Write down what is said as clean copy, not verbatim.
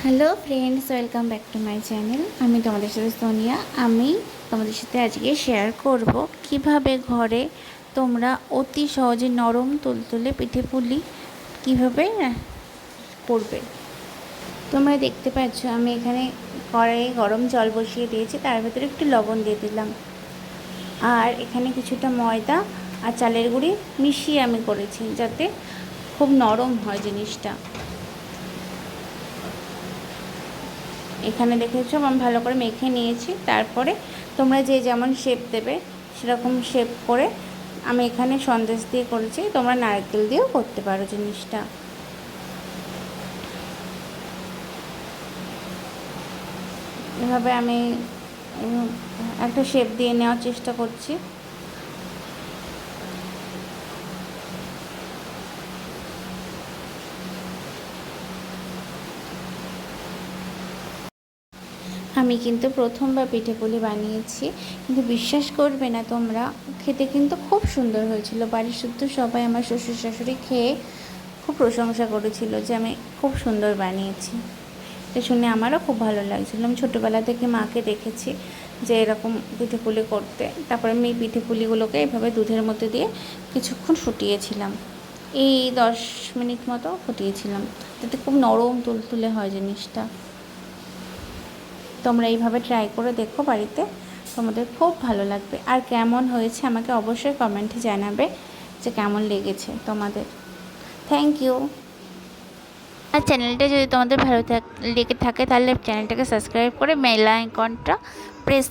Hello friends, welcome back to my channel. আমি তোমাদের সাথে সোনিয়া। আমি তোমাদের সাথে আজকে শেয়ার করব কিভাবে ঘরে তোমরা অতি সহজে নরম তুলতুলে পিঠে পুলি কীভাবে করবে। তোমরা দেখতে পাচ্ছ আমি এখানে কড়াইয়ে গরম জল বসিয়ে দিয়েছি, তার ভেতরে একটু লবণ দিয়ে দিলাম, আর এখানে কিছুটা ময়দা আর চালের গুঁড়ি মিশিয়ে আমি করেছি যাতে খুব নরম হয় জিনিসটা। এখানে দেখেছো আমি ভালো করে মেখে নিয়েছি। তারপরে তোমরা যে যেমন শেপ দেবে সেরকম শেপ করে আমি এখানে সন্দেশ দিয়ে করেছি, তোমরা নারকেল দিয়েও করতে পারো জিনিসটা। এভাবে আমি একটা শেপ দিয়ে নেওয়ার চেষ্টা করছি। আমি কিন্তু প্রথমবার পিঠেপুলি বানিয়েছি, কিন্তু বিশ্বাস করবে না তোমরা, খেতে কিন্তু খুব সুন্দর হয়েছিল। বাড়ির শুদ্ধ সবাই, আমার শ্বশুর শাশুড়ি খেয়ে খুব প্রশংসা করেছিল যে আমি খুব সুন্দর বানিয়েছি। এটা শুনে আমারও খুব ভালো লাগছিলো। আমি ছোটোবেলা থেকে মাকে দেখেছি যে এরকম পিঠেপুলি করতে। তারপরে আমি এই পিঠেপুলিগুলোকে এভাবে দুধের মধ্যে দিয়ে কিছুক্ষণ ফুটিয়েছিলাম, এই 10 মিনিট মতো ফুটিয়েছিলাম, যাতে খুব নরম তুলতুলে হয় জিনিসটা। তোমরা এইভাবে ট্রাই করে দেখো বাড়িতে, তোমাদের খুব ভালো লাগবে। আর কেমন হয়েছে আমাকে অবশ্যই কমেন্টে জানাবে যে কেমন লেগেছে তোমাদের। Thank you. আর চ্যানেলটা যদি তোমাদের ভালো লেগে থাকে তাহলে চ্যানেলটাকে সাবস্ক্রাইব করে বেল আইকনটা প্রেস